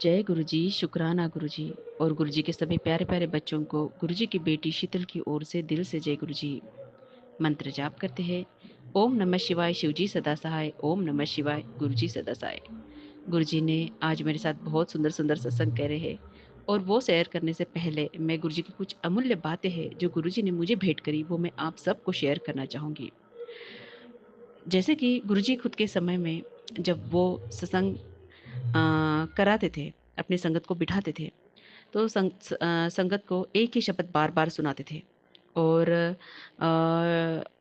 जय गुरु जी, शुक्राना गुरु जी। और गुरु जी के सभी प्यारे प्यारे बच्चों को गुरु जी की बेटी शीतल की ओर से दिल से जय गुरु जी। मंत्र जाप करते हैं। ओम नमः शिवाय, शिव जी सदा सहाय। ओम नमः शिवाय, गुरु जी सदा सहाय। गुरु जी ने आज मेरे साथ बहुत सुंदर सुंदर सत्संग करे हैं, और वो शेयर करने से पहले मैं गुरु जी की कुछ अमूल्य बातें हैं जो गुरु जी ने मुझे भेंट करी, वो मैं आप सबको शेयर करना चाहूँगी। जैसे कि गुरु जी खुद के समय में जब वो सत्संग कराते थे, अपनी संगत को बिठाते थे, तो संगत को एक ही शब्द बार-बार सुनाते थे। और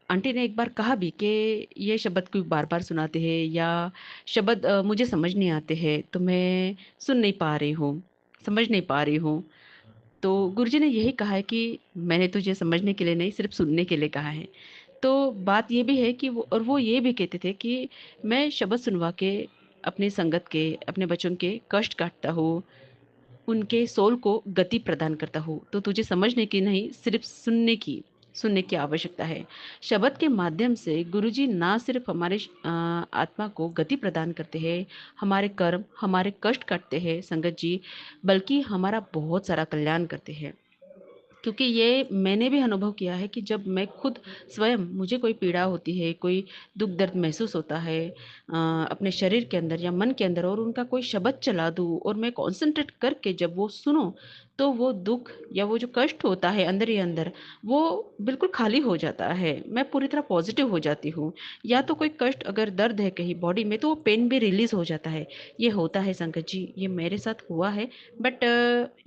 आंटी ने एक बार कहा भी कि ये शब्द क्यों बार-बार सुनाते हैं, या शब्द मुझे समझ नहीं आते हैं, तो मैं सुन नहीं पा रही हूँ, समझ नहीं पा रही हूँ। तो गुरुजी ने यही कहा है कि मैंने तुझे समझने के लिए नहीं, सिर्फ़ सुनने के लिए कहा है। तो बात ये भी है कि वो ये भी कहते थे कि मैं शब्द सुनवा के अपनी संगत के, अपने बच्चों के कष्ट काटता हूँ, उनके सोल को गति प्रदान करता हूँ। तो तुझे समझने की नहीं, सिर्फ़ सुनने की आवश्यकता है। शब्द के माध्यम से गुरुजी ना सिर्फ़ हमारे आत्मा को गति प्रदान करते हैं, हमारे कर्म, हमारे कष्ट काटते हैं संगत जी, बल्कि हमारा बहुत सारा कल्याण करते हैं। क्योंकि ये मैंने भी अनुभव किया है कि जब मैं खुद स्वयं, मुझे कोई पीड़ा होती है, कोई दुख दर्द महसूस होता है अपने शरीर के अंदर या मन के अंदर, और उनका कोई शब्द चला दूँ और मैं कॉन्संट्रेट करके जब वो सुनूँ, तो वो दुख या वो जो कष्ट होता है अंदर ही अंदर, वो बिल्कुल खाली हो जाता है। मैं पूरी तरह पॉजिटिव हो जाती हूँ। या तो कोई कष्ट अगर दर्द है कहीं बॉडी में, तो वो पेन भी रिलीज़ हो जाता है। ये होता है संगत जी, ये मेरे साथ हुआ है। बट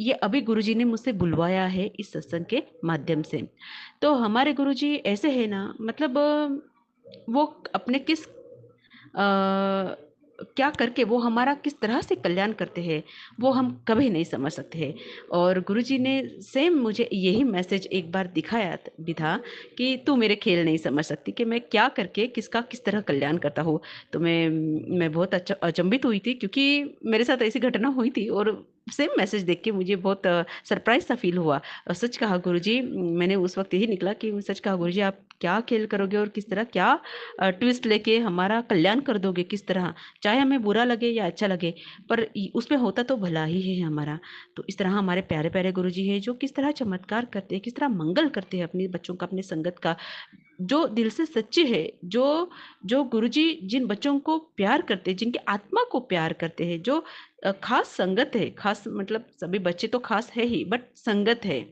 ये अभी गुरुजी ने मुझसे बुलवाया है इस सत्संग के माध्यम से। तो हमारे गुरुजी ऐसे हैं ना, मतलब वो अपने क्या करके वो हमारा किस तरह से कल्याण करते हैं, वो हम कभी नहीं समझ सकते हैं। और गुरुजी ने सेम मुझे यही मैसेज एक बार दिखाया भी था कि तू मेरे खेल नहीं समझ सकती, कि मैं क्या करके किसका किस तरह कल्याण करता हूँ। तो मैं बहुत अच्छा अचंभित हुई थी, क्योंकि मेरे साथ ऐसी घटना हुई थी, और सेम मैसेज देख के मुझे बहुत सरप्राइज सा फील हुआ। सच कहा गुरुजी, मैंने उस वक्त यही निकला कि सच कहा गुरुजी, आप क्या खेल करोगे और किस तरह क्या ट्विस्ट लेके हमारा कल्याण कर दोगे, किस तरह, चाहे हमें बुरा लगे या अच्छा लगे, पर उसमें होता तो भला ही है हमारा। तो इस तरह हमारे प्यारे प्यारे गुरुजी हैं, जो किस तरह चमत्कार करते हैं, किस तरह मंगल करते हैं अपने बच्चों का, अपने संगत का, जो दिल से सच्चे है, जो जो गुरुजी जिन बच्चों को प्यार करते हैं, जिनकी आत्मा को प्यार करते हैं, जो खास संगत है, खास मतलब सभी बच्चे तो खास है ही, बट संगत है,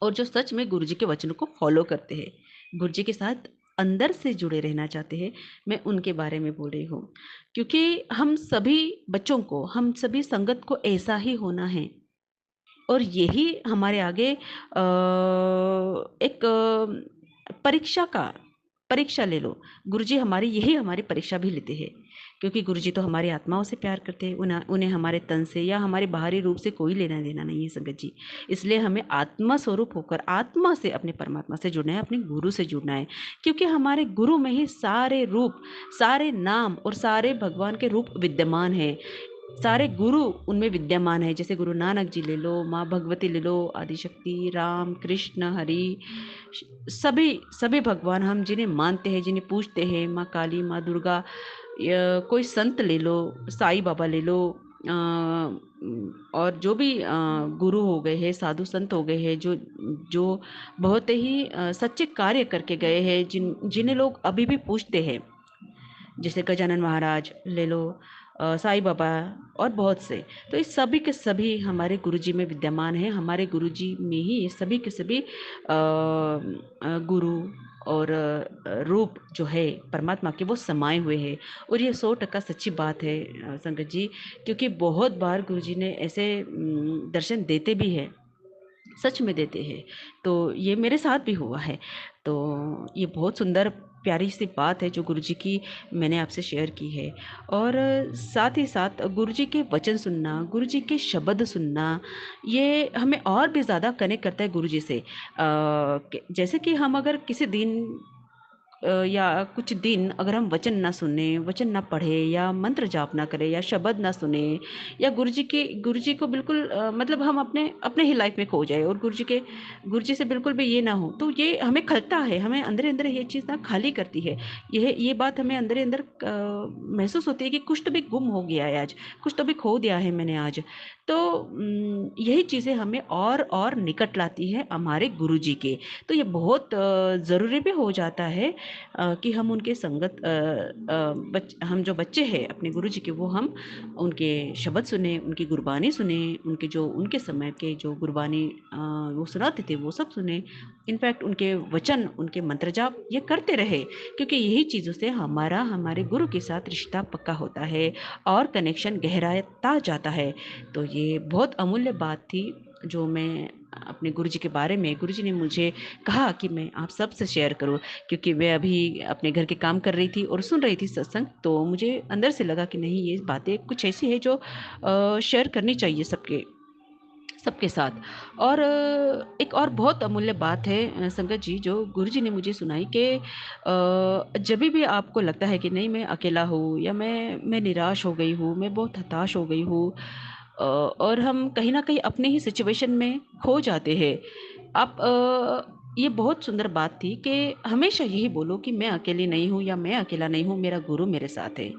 और जो सच में गुरुजी के वचनों को फॉलो करते हैं, गुरुजी के साथ अंदर से जुड़े रहना चाहते हैं, मैं उनके बारे में बोल रही हूँ। क्योंकि हम सभी बच्चों को, हम सभी संगत को ऐसा ही होना है, और यही हमारे आगे एक परीक्षा का परीक्षा ले लो। गुरुजी हमारी यही हमारी परीक्षा भी लेते हैं, क्योंकि गुरुजी तो हमारी आत्माओं से प्यार करते हैं, उन्हें उन्हें हमारे तन से या हमारे बाहरी रूप से कोई लेना देना नहीं है संगत जी। इसलिए हमें आत्मा स्वरूप होकर आत्मा से अपने परमात्मा से जुड़ना है, अपने गुरु से जुड़ना है, क्योंकि हमारे गुरु में ही सारे रूप, सारे नाम और सारे भगवान के रूप विद्यमान हैं। सारे गुरु उनमें विद्यमान है। जैसे गुरु नानक जी ले लो, माँ भगवती ले लो, आदिशक्ति, राम, कृष्ण, हरि, सभी सभी भगवान हम जिन्हें मानते हैं, जिन्हें पूजते हैं, माँ काली, माँ दुर्गा, कोई संत ले लो, साईं बाबा ले लो, और जो भी गुरु हो गए हैं, साधु संत हो गए हैं, जो जो बहुत ही सच्चे कार्य करके गए हैं, जिन्हें लोग अभी भी पूजते हैं, जैसे गजानन महाराज ले लो, साईं बाबा, और बहुत से। तो इस सभी के सभी हमारे गुरुजी में विद्यमान हैं। हमारे गुरुजी में ही ये सभी के सभी गुरु और रूप जो है परमात्मा के, वो समाये हुए हैं। और ये 100% सच्ची बात है संगत जी, क्योंकि बहुत बार गुरुजी ने ऐसे दर्शन देते भी हैं, सच में देते हैं। तो ये मेरे साथ भी हुआ है। तो ये बहुत सुंदर प्यारी सी बात है जो गुरुजी की मैंने आपसे शेयर की है। और साथ ही साथ गुरुजी के वचन सुनना, गुरुजी के शब्द सुनना, ये हमें और भी ज़्यादा कनेक्ट करता है गुरुजी से। जैसे कि हम अगर किसी दिन या कुछ दिन अगर हम वचन ना सुने, वचन ना पढ़े या मंत्र जाप ना करें या शब्द ना सुने या गुरु जी को बिल्कुल मतलब हम अपने अपने ही लाइफ में खो जाए और गुरु जी से बिल्कुल भी ये ना हो, तो ये हमें खलता है, हमें अंदर अंदर ये चीज़ ना खाली करती है। ये बात हमें अंदर अंदर महसूस होती है कि कुछ तो भी गुम हो गया है आज, कुछ तो भी खो दिया है मैंने आज। तो यही चीज़ें हमें और निकट लाती है हमारे गुरु जी के। तो ये बहुत ज़रूरी भी हो जाता है कि हम उनके संगत हम जो बच्चे हैं अपने गुरु जी के, वो हम उनके शब्द सुने, उनकी गुरबानी सुने, उनके जो उनके समय के जो गुरबानी वो सुनाते थे वो सब सुने। इनफैक्ट उनके वचन, उनके मंत्र जाप ये करते रहे, क्योंकि यही चीज़ों से हमारा हमारे गुरु के साथ रिश्ता पक्का होता है और कनेक्शन गहराता जाता है। तो ये बहुत अमूल्य बात थी जो मैं अपने गुरु जी के बारे में, गुरु जी ने मुझे कहा कि मैं आप सबसे शेयर करूं, क्योंकि मैं अभी अपने घर के काम कर रही थी और सुन रही थी सत्संग, तो मुझे अंदर से लगा कि नहीं, ये बातें कुछ ऐसी है जो शेयर करनी चाहिए सबके सबके साथ। और एक और बहुत अमूल्य बात है संगत जी, जो गुरु जी ने मुझे सुनाई कि जब भी आपको लगता है कि नहीं मैं अकेला हूँ या मैं निराश हो गई हूँ, मैं बहुत हताश हो गई हूँ, और हम कहीं ना कहीं अपने ही सिचुएशन में खो जाते हैं, आप ये बहुत सुंदर बात थी कि हमेशा यही बोलो कि मैं अकेली नहीं हूँ या मैं अकेला नहीं हूँ, मेरा गुरु मेरे साथ है।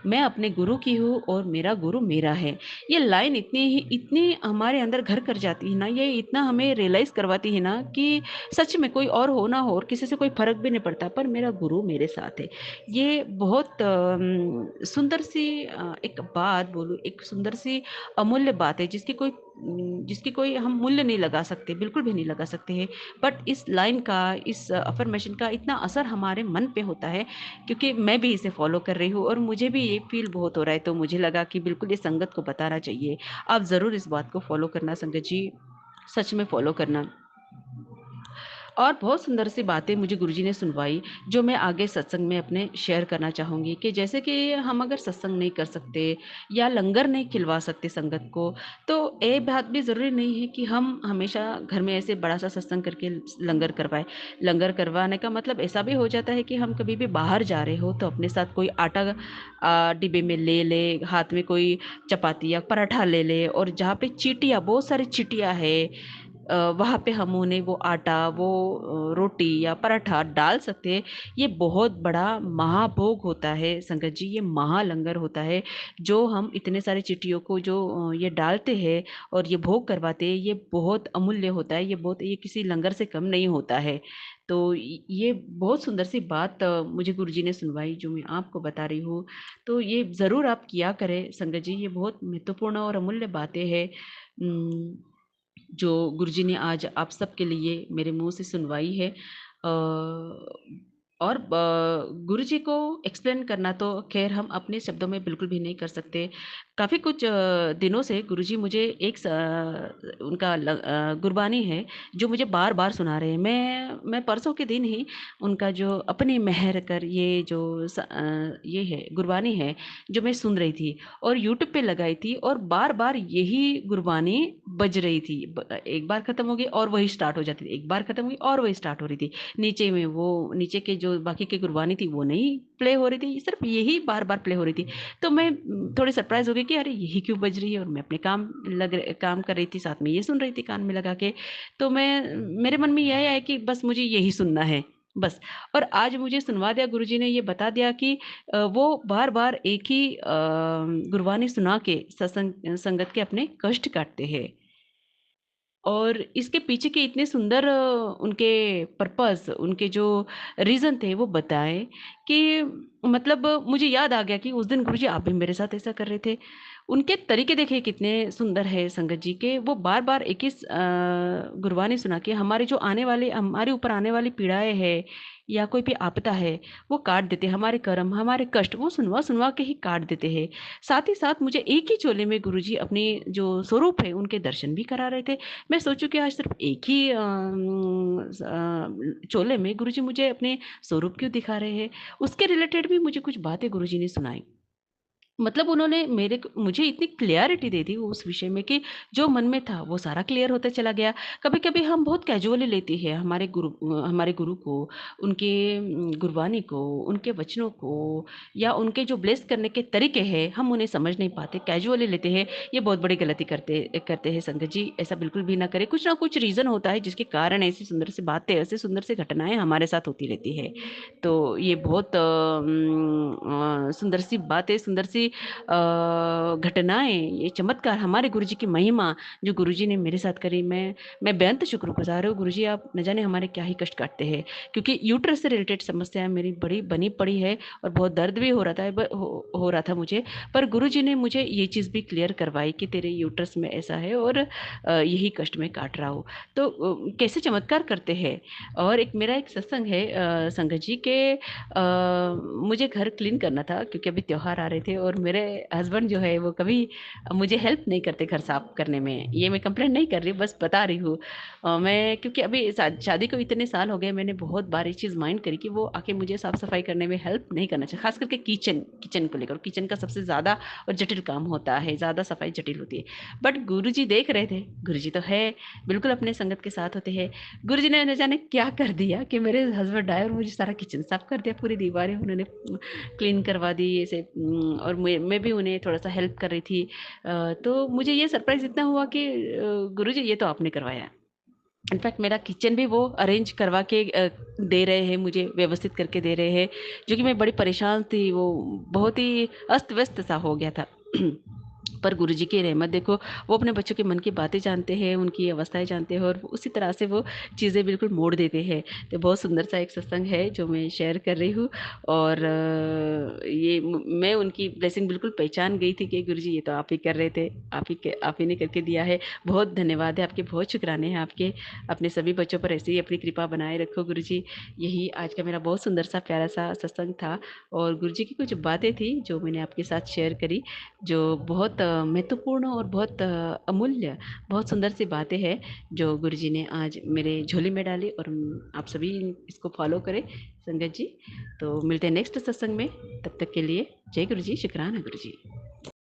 मैं अपने गुरु की हूँ और मेरा गुरु मेरा है। ये लाइन इतनी हमारे अंदर घर कर जाती है ना, ये इतना हमें रियलाइज करवाती है ना कि सच में कोई और हो ना हो और किसी से कोई फर्क भी नहीं पड़ता, पर मेरा गुरु मेरे साथ है। ये बहुत सुंदर सी एक बात बोलूँ, एक सुंदर सी अमूल्य बात है जिसकी कोई हम मूल्य नहीं लगा सकते, बिल्कुल भी नहीं लगा सकते हैं। बट इस लाइन का, इस अफर्मेशन का इतना असर हमारे मन पे होता है, क्योंकि मैं भी इसे फॉलो कर रही हूँ और मुझे भी ये फील बहुत हो रहा है, तो मुझे लगा कि बिल्कुल ये संगत को बताना चाहिए। आप ज़रूर इस बात को फॉलो करना संगत जी, सच में फॉलो करना। और बहुत सुंदर सी बातें मुझे गुरुजी ने सुनवाई, जो मैं आगे सत्संग में अपने शेयर करना चाहूँगी, कि जैसे कि हम अगर सत्संग नहीं कर सकते या लंगर नहीं खिलवा सकते संगत को, तो ये बात भी ज़रूरी नहीं है कि हम हमेशा घर में ऐसे बड़ा सा सत्संग करके लंगर करवाए। लंगर करवाने का मतलब ऐसा भी हो जाता है कि हम कभी भी बाहर जा रहे हो तो अपने साथ कोई आटा डिब्बे में ले ले, हाथ में कोई चपाती या पराठा ले ले, और जहाँ पे चीटियाँ, बहुत सारी चीटियाँ है, वहाँ पे हम उन्हें वो आटा, वो रोटी या पराठा डाल सकते हैं। ये बहुत बड़ा महाभोग होता है संगत जी, ये महालंगर होता है, जो हम इतने सारे चिट्ठियों को जो ये डालते हैं और ये भोग करवाते हैं, ये बहुत अमूल्य होता है, ये किसी लंगर से कम नहीं होता है। तो ये बहुत सुंदर सी बात मुझे गुरुजी ने सुनवाई, जो मैं आपको बता रही हूँ। तो ये ज़रूर आप किया करें संगत जी, ये बहुत महत्वपूर्ण और अमूल्य बातें हैं जो गुरुजी ने आज आप सबके लिए मेरे मुंह से सुनवाई है। और गुरुजी को एक्सप्लेन करना तो खैर हम अपने शब्दों में बिल्कुल भी नहीं कर सकते। काफ़ी कुछ दिनों से गुरुजी मुझे उनका गुरबानी है जो मुझे बार बार सुना रहे हैं। मैं परसों के दिन ही उनका जो अपनी मेहर कर, ये जो ये है गुरबानी है जो मैं सुन रही थी और यूट्यूब पे लगाई थी, और बार बार यही गुरबानी बज रही थी। एक बार खत्म हो गई और वही स्टार्ट हो जाती थी, एक बार खत्म हुई और वही स्टार्ट हो रही थी। नीचे में वो, नीचे के जो बाकी की गुरबानी थी वो नहीं प्ले हो रही थी, सिर्फ यही बार बार प्ले हो रही थी। तो मैं थोड़ी सरप्राइज हो गई कि अरे यही क्यों बज रही है, और मैं अपने काम कर रही थी, साथ में ये सुन रही थी कान में लगा के। तो मेरे मन में यही आया कि बस मुझे यही सुनना है, बस। और आज मुझे सुनवा दिया गुरुजी ने, ये बता दिया कि वो बार बार एक ही गुरबानी सुना के सत्संग संगत के अपने कष्ट काटते हैं। और इसके पीछे के इतने सुंदर उनके पर्पस, उनके जो रीज़न थे वो बताए कि मतलब मुझे याद आ गया कि उस दिन गुरुजी आप भी मेरे साथ ऐसा कर रहे थे। उनके तरीके देखिए कितने सुंदर है संगत जी के, वो बार-बार एक ही गुरबानी सुना के हमारे ऊपर आने वाली पीड़ाएँ हैं या कोई भी आपदा है, वो काट देते हैं, हमारे कर्म, हमारे कष्ट वो सुनवा-सुनवा के ही काट देते हैं। साथ ही साथ मुझे एक ही चोले में गुरुजी अपने जो स्वरूप है उनके दर्शन भी करा रहे थे। मैं सोचूं कि आज सिर्फ एक ही चोले में गुरुजी मुझे अपने स्वरूप क्यों दिखा रहे हैं। उसके रिलेटेड भी मुझे कुछ बातें गुरुजी ने सुनाई। मतलब उन्होंने मुझे इतनी क्लैरिटी दे दी उस विषय में कि जो मन में था वो सारा क्लियर होता चला गया। कभी-कभी हम बहुत कैजुअली लेते हैं हमारे गुरु को, उनके गुरबानी को, उनके वचनों को या उनके जो ब्लेस करने के तरीके हैं, हम उन्हें समझ नहीं पाते, कैजुअली लेते हैं। ये बहुत बड़ी गलती करते करते हैं संगत जी, ऐसा बिल्कुल भी ना करें। कुछ ना कुछ रीज़न होता है जिसके कारण ऐसी सुंदर सी बातें, ऐसी सुंदर सी घटनाएँ हमारे साथ होती रहती है। तो ये बहुत सुंदर सी बातें, सुंदर सी घटनाएँ, ये चमत्कार, हमारे गुरुजी की महिमा जो गुरुजी ने मेरे साथ करी, मैं बेअंत शुक्रगुज़ार हूँ। गुरुजी आप न जाने हमारे क्या ही कष्ट काटते हैं, क्योंकि यूट्रस से रिलेटेड समस्या मेरी बड़ी बनी पड़ी है और बहुत दर्द भी हो रहा था मुझे। पर गुरुजी ने मुझे ये चीज़ भी क्लियर करवाई कि तेरे यूट्रस में ऐसा है और यही कष्ट मैं काट रहा हूँ। तो कैसे चमत्कार करते हैं। और एक मेरा एक सत्संग है संगत जी के, मुझे घर क्लीन करना था क्योंकि अभी त्योहार आ रहे थे और मेरे हस्बैंड जो है वो कभी मुझे हेल्प नहीं करते घर साफ करने में। ये मैं कंप्लेंट नहीं कर रही हूँ, बस बता रही हूँ। मैं क्योंकि अभी शादी को इतने साल हो गए, मैंने बहुत बार ये चीज़ माइंड करी कि वो आके मुझे साफ सफाई करने में हेल्प नहीं करना चाहिए, खास करके किचन किचन को लेकर। किचन का सबसे ज़्यादा और जटिल काम होता है, ज़्यादा सफाई जटिल होती है। बट गुरुजी देख रहे थे, गुरुजी तो है, बिल्कुल अपने संगत के साथ होते हैं। गुरुजी ने न जाने क्या कर दिया कि मेरे हस्बैंड आए और मुझे सारा किचन साफ कर दिया, पूरी दीवारें उन्होंने क्लीन करवा दी ऐसे। और मैं भी उन्हें थोड़ा-सा हेल्प कर रही थी। तो मुझे ये सरप्राइज़ इतना हुआ कि गुरुजी ये तो आपने करवाया। इनफैक्ट मेरा किचन भी वो अरेंज करवा के दे रहे हैं मुझे, व्यवस्थित करके दे रहे हैं, जो कि मैं बड़ी परेशान थी, वो बहुत ही अस्त-व्यस्त सा हो गया था। पर गुरुजी की रहमत देखो, वो अपने बच्चों के मन की बातें जानते हैं, उनकी अवस्थाएँ जानते हैं और उसी तरह से वो चीज़ें बिल्कुल मोड़ देते हैं। तो बहुत सुंदर सा एक सत्संग है जो मैं शेयर कर रही हूँ। और ये मैं उनकी ब्लेसिंग बिल्कुल पहचान गई थी कि गुरुजी ये तो आप ही कर रहे थे, आप ही ने करके दिया है। बहुत धन्यवाद है आपके, बहुत शुक्राने हैं आपके। अपने सभी बच्चों पर ऐसे ही अपनी कृपा बनाए रखो गुरुजी। यही आज का मेरा बहुत सुंदर सा प्यारा सा सत्संग था। और गुरुजी की कुछ बातें थी जो मैंने आपके साथ शेयर करी, जो बहुत महत्वपूर्ण और बहुत अमूल्य, बहुत सुंदर सी बातें हैं जो गुरुजी ने आज मेरे झोली में डाली। और आप सभी इसको फॉलो करें संगत जी। तो मिलते हैं नेक्स्ट सत्संग में, तब तक के लिए जय गुरुजी, शुक्राना गुरुजी।